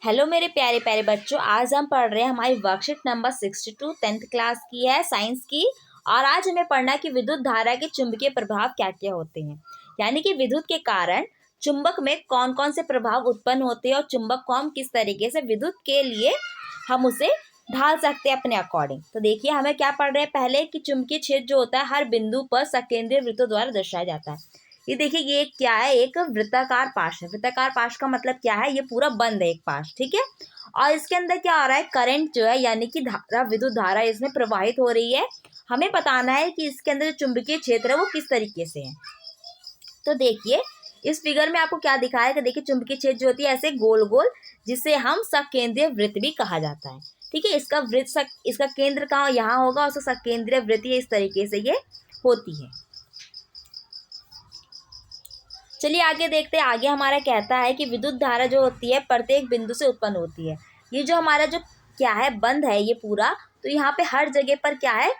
Hello मेरे प्यारे प्यारे बच्चों, आज हम पढ़ रहे हैं हमारी वर्कशीट नंबर 62 10th क्लास की है, साइंस की। और आज हमें पढ़ना है कि विद्युत धारा के चुंबकीय प्रभाव क्या क्या होते हैं, यानी कि विद्युत के कारण चुंबक में कौन कौन से प्रभाव उत्पन्न होते हैं और चुंबक को हम किस तरीके से विद्युत के लिए हम उसे ढाल सकते हैं अपने अकॉर्डिंग। तो देखिए हमें क्या पढ़ रहे हैं पहले कि चुंबकीय क्षेत्र जो होता है हर बिंदु पर सकेंद्रीय वृत्तों द्वारा दर्शाया जाता है। ये देखिए ये क्या है, एक वृत्ताकार पाश है। वृत्ताकार पाश का मतलब क्या है, ये पूरा बंद है एक पाश, ठीक है। और इसके अंदर क्या हो रहा है, करंट जो है यानी कि धारा, विद्युत धारा इसमें प्रवाहित हो रही है। हमें बताना है कि इसके अंदर जो चुंबकीय क्षेत्र है वो किस तरीके से है। तो देखिए इस फिगर में आपको क्या दिखाया है कि देखिए चुंबकीय क्षेत्र जो होती है ऐसे गोल गोल, जिसे हम सकेंद्रीय वृत्त भी कहा जाता है, ठीक है। इसका केंद्र कहाँ यहाँ होगा और उसका सकेंद्रीय वृत्त इस तरीके से ये होती है। चलिए आगे देखते हैं। आगे हमारा कहता है कि विद्युत धारा जो होती है प्रत्येक बिंदु से उत्पन्न होती है। ये जो हमारा जो क्या है बंद है ये पूरा, तो यहाँ पे हर जगह पर क्या है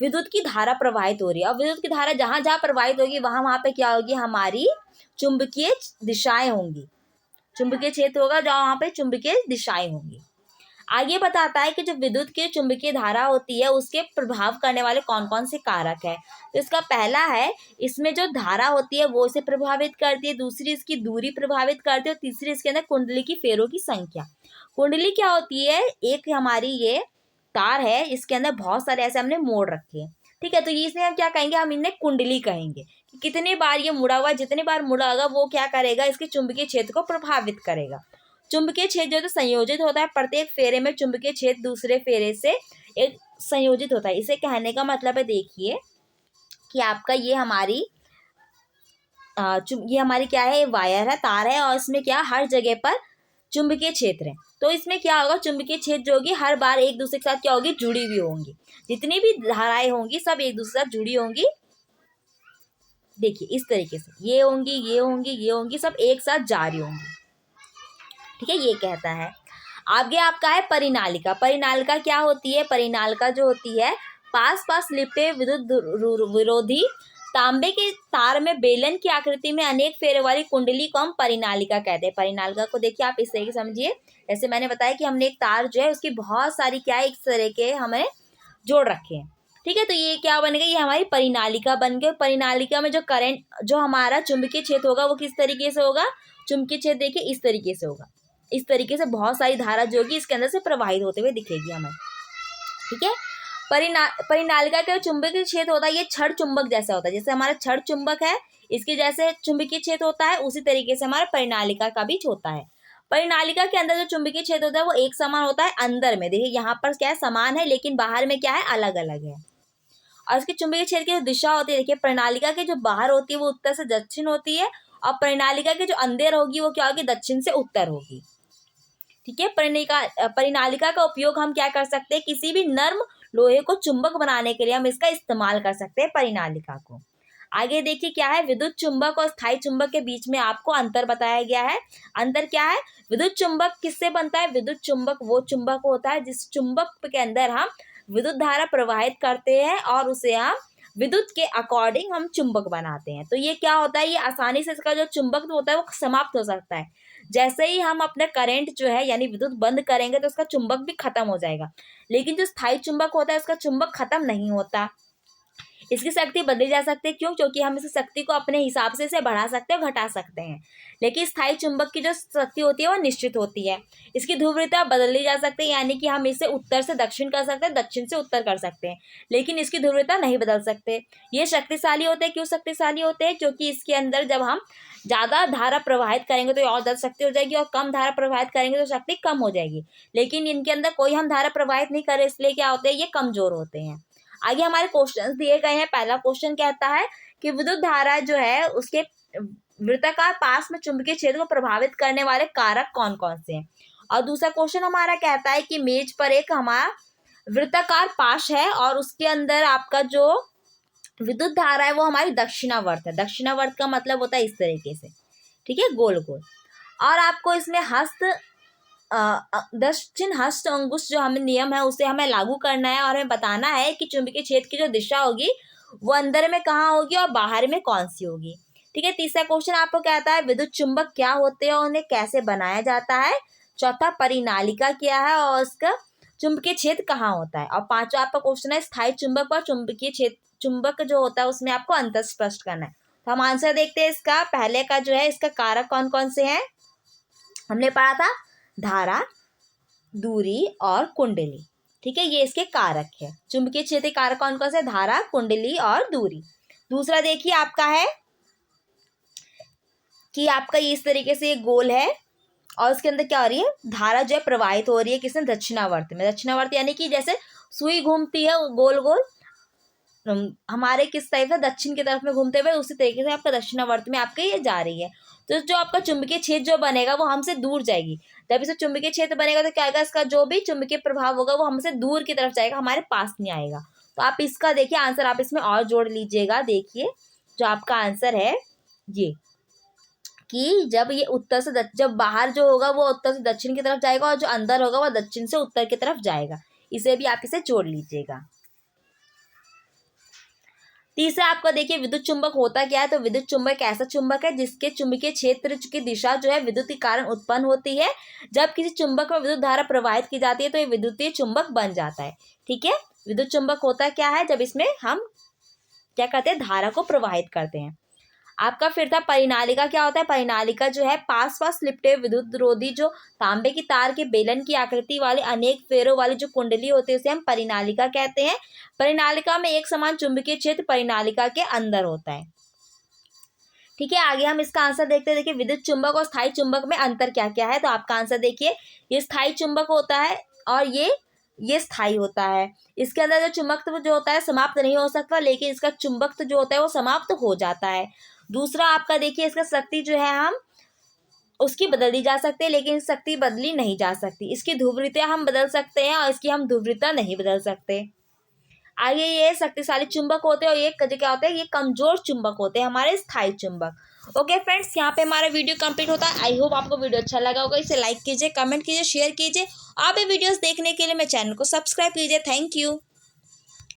विद्युत की धारा प्रवाहित हो रही है। और विद्युत की धारा जहाँ जहाँ प्रवाहित होगी वहाँ पे क्या होगी, हमारी चुंबकीय दिशाएं होंगी। चुंबकीय क्षेत्र होगा जहाँ वहाँ पे चुंबकीय दिशाएं होंगी। आगे बताता है कि जो विद्युत की चुंबकीय धारा होती है उसके प्रभाव करने वाले कौन कौन से कारक है। तो इसका पहला है, इसमें जो धारा होती है वो इसे प्रभावित करती है। दूसरी इसकी दूरी प्रभावित करती है और तीसरी इसके अंदर कुंडली की फेरों की संख्या। कुंडली क्या होती है, एक हमारी ये तार है, इसके अंदर बहुत सारे ऐसे हमने मोड़ रखे हैं, ठीक है। तो ये इसमें हम क्या कहेंगे, हम इन्हें कुंडली कहेंगे कि कितनी बार ये मुड़ा हुआ, जितनी बार मुड़ा होगा वो क्या करेगा, इसके चुंबकीय क्षेत्र को प्रभावित करेगा। चुंबकीय क्षेत्र जो है तो संयोजित होता है, प्रत्येक फेरे में चुंबकीय क्षेत्र दूसरे फेरे से एक संयोजित होता है। इसे कहने का मतलब है, देखिए कि आपका ये हमारी क्या है, वायर है, तार है, और इसमें क्या हर जगह पर चुंबकीय क्षेत्र है। तो इसमें क्या होगा, चुंबकीय क्षेत्र जो होगी हर बार एक दूसरे के साथ क्या होगी, जुड़ी हुई होंगी। जितनी भी धाराएं होंगी सब एक दूसरे के साथ जुड़ी होंगी। देखिए इस तरीके से ये होंगी, ये होंगी, ये होंगी, सब एक साथ जारी होंगी, ठीक है। ये कहता है। आगे आपका है परिनालिका। परिनालिका क्या होती है, परिनालिका जो होती है पास पास लिपटे विद्युत विरोधी तांबे के तार में बेलन की आकृति में अनेक फेरे वाली कुंडली को हम परिनालिका कहते हैं। परिनालिका को देखिए आप इस तरीके से समझिए, जैसे मैंने बताया कि हमने एक तार जो है उसकी बहुत सारी क्या है, एक तरह के हमें जोड़ रखे हैं, ठीक है। तो ये क्या बनेगा, ये हमारी परिनालिका बन गई। परिनालिका में जो करंट, जो हमारा चुंबकीय क्षेत्र होगा वो किस तरीके से होगा, चुंबकीय क्षेत्र देखिए इस तरीके से होगा। इस तरीके से बहुत सारी धारा जो होगी इसके अंदर से प्रवाहित होते हुए दिखेगी हमें, ठीक है। परिनालिका का चुंबकीय क्षेत्र होता है ये छड़ चुंबक जैसा होता है। जैसे हमारा छड़ चुंबक है इसके जैसे चुंबकीय क्षेत्र होता है, उसी तरीके से हमारा परिनालिका का भी होता है। परिनालिका के अंदर जो चुंबकीय क्षेत्र होता है वो एक समान होता है। अंदर में देखिए यहाँ पर क्या है, समान है, लेकिन बाहर में क्या है, अलग अलग है। और इसके चुंबकीय क्षेत्र की जो दिशा होती है, देखिए परिनालिका की जो बाहर होती है वो उत्तर से दक्षिण होती है, और परिनालिका की जो अंदर होगी वो क्या होगी, दक्षिण से उत्तर होगी, ठीक है। परिनालिका का उपयोग हम क्या कर सकते हैं, किसी भी नर्म लोहे को चुंबक बनाने के लिए हम इसका इस्तेमाल कर सकते हैं परिनालिका को। आगे देखिए क्या है, विद्युत चुंबक और स्थायी चुंबक के बीच में आपको अंतर बताया गया है। अंतर क्या है, विद्युत चुंबक किससे बनता है, विद्युत चुंबक वो चुंबक होता है जिस चुंबक के अंदर हम विद्युत धारा प्रवाहित करते हैं और उसे हम विद्युत के अकॉर्डिंग हम चुंबक बनाते हैं। तो ये क्या होता है, ये आसानी से इसका जो चुंबक होता है वो समाप्त हो सकता है। जैसे ही हम अपने करंट जो है यानी विद्युत बंद करेंगे तो उसका चुंबक भी खत्म हो जाएगा, लेकिन जो स्थायी चुंबक होता है उसका चुंबक खत्म नहीं होता। इसकी शक्ति बदली जा सकती है, क्यों, क्योंकि हम इस शक्ति को अपने हिसाब से इसे बढ़ा सकते हैं, घटा सकते हैं। लेकिन स्थायी चुंबक की जो शक्ति होती है वो निश्चित होती है। इसकी ध्रुवीयता बदली जा सकती है, यानी कि हम इसे उत्तर से दक्षिण कर सकते हैं, दक्षिण से उत्तर कर सकते हैं, लेकिन इसकी ध्रुवीयता नहीं बदल सकते। ये शक्तिशाली होते हैं, क्यों शक्तिशाली होते हैं, क्योंकि इसके अंदर जब हम ज़्यादा धारा प्रवाहित करेंगे तो और ज़्यादा शक्ति हो जाएगी, और कम धारा प्रवाहित करेंगे तो शक्ति कम हो जाएगी। लेकिन इनके अंदर कोई हम धारा प्रवाहित नहीं करें, इसलिए क्या होते हैं, ये कमजोर होते हैं। आगे हमारे क्वेश्चन दिए गए हैं। पहला क्वेश्चन कहता है कि विद्युत धारा जो है उसके वृत्ताकार पास में चुंबकीय क्षेत्र को प्रभावित करने वाले कारक कौन कौन से हैं। और दूसरा क्वेश्चन हमारा कहता है कि मेज पर एक हमारा वृत्ताकार पाश है और उसके अंदर आपका जो विद्युत धारा है वो हमारी दक्षिणावर्त है। दक्षिणावर्त का मतलब होता है इस तरीके से, ठीक है, गोल गोल। और आपको इसमें दक्षिण हस्त अंगुश जो हमें नियम है उसे हमें लागू करना है, और हमें बताना है कि चुंबकीय क्षेत्र की जो दिशा होगी वो अंदर में कहाँ होगी और बाहर में कौन सी होगी, ठीक है। तीसरा क्वेश्चन आपको कहता है विद्युत चुंबक क्या होते हैं और उन्हें कैसे बनाया जाता है। चौथा परिनालिका क्या है और उसका चुंबकीय क्षेत्र कहाँ होता है। और पांचवा आपका क्वेश्चन है स्थायी चुंबक और चुंबकीय क्षेत्र, चुंबक जो होता है उसमें आपको अंतर स्पष्ट करना है। तो हम आंसर देखते हैं इसका। पहले का जो है इसका कारक कौन कौन से हैं, हमने पढ़ा था धारा, दूरी और कुंडली। ठीक है, ये इसके कारक है। चुंबकीय क्षेत्र कारक कौन कौन से, धारा, कुंडली और दूरी। दूसरा देखिए आपका है कि आपका इस तरीके से ये गोल है और उसके अंदर क्या हो रही है, धारा जो है प्रवाहित हो रही है किसमें, दक्षिणावर्त में। दक्षिणावर्त यानी कि जैसे सुई घूमती है गोल गोल हमारे किस टाइप से, दक्षिण की तरफ में घूमते हुए, उसी तरीके से आपका दक्षिणावर्त में आपके ये जा रही है। तो जो आपका चुंबकीय क्षेत्र जो बनेगा वो हमसे दूर जाएगी। जब इसे चुंबकीय क्षेत्र बनेगा तो क्या आएगा, इसका जो भी चुंबकीय प्रभाव होगा वो हमसे दूर की तरफ जाएगा, हमारे पास नहीं आएगा। तो आप इसका देखिए आंसर आप इसमें और जोड़ लीजिएगा। देखिए जो आपका आंसर है ये कि जब ये उत्तर से जब बाहर जो होगा वो उत्तर से दक्षिण की तरफ जाएगा और जो अंदर होगा वो दक्षिण से उत्तर की तरफ जाएगा। इसे भी आप इसे जोड़ लीजिएगा। तीसरा आपका देखिए विद्युत चुंबक होता क्या है। तो विद्युत चुंबक ऐसा चुंबक है जिसके चुंबकीय क्षेत्र की दिशा जो है विद्युत के कारण उत्पन्न होती है। जब किसी चुंबक में विद्युत धारा प्रवाहित की जाती है तो ये विद्युतीय चुंबक बन जाता है। ठीक है, विद्युत चुंबक होता क्या है, जब इसमें हम क्या करते हैं, धारा को प्रवाहित करते हैं। आपका फिर था परिनालिका क्या होता है। परिनालिका जो है पास पास लिपटे विद्युत रोधी जो तांबे की तार के बेलन की आकृति वाले अनेक फेरों वाली जो कुंडली होती है उसे हम परिनालिका कहते हैं। परिनालिका में एक समान चुंबकीय क्षेत्र परिनालिका के अंदर होता है। ठीक है, आगे हम इसका आंसर देखते हैं। देखिए विद्युत चुंबक और स्थायी चुंबक में अंतर क्या क्या है। तो आपका आंसर देखिए, ये स्थायी चुंबक होता है और ये स्थायी होता है। इसके अंदर जो चुंबकत्व जो होता है समाप्त नहीं हो सकता, लेकिन इसका चुंबकत्व जो होता है वो समाप्त हो जाता है। दूसरा आपका देखिए इसका शक्ति जो है हम उसकी बदल दी जा सकती है, लेकिन शक्ति बदली नहीं जा सकती। इसकी ध्रुवीयता हम बदल सकते हैं और इसकी हम ध्रुवीयता नहीं बदल सकते। आगे ये शक्तिशाली चुंबक होते हैं और ये क्या होते हैं, ये कमजोर चुंबक होते हैं हमारे स्थायी चुंबक। ओके फ्रेंड्स, यहाँ पे हमारा वीडियो कंप्लीट होता है। आई होप आपको वीडियो अच्छा लगा होगा। इसे लाइक कीजिए, कमेंट कीजिए, शेयर कीजिए। आप ये वीडियोस देखने के लिए मेरे चैनल को सब्सक्राइब कीजिए। Thank you.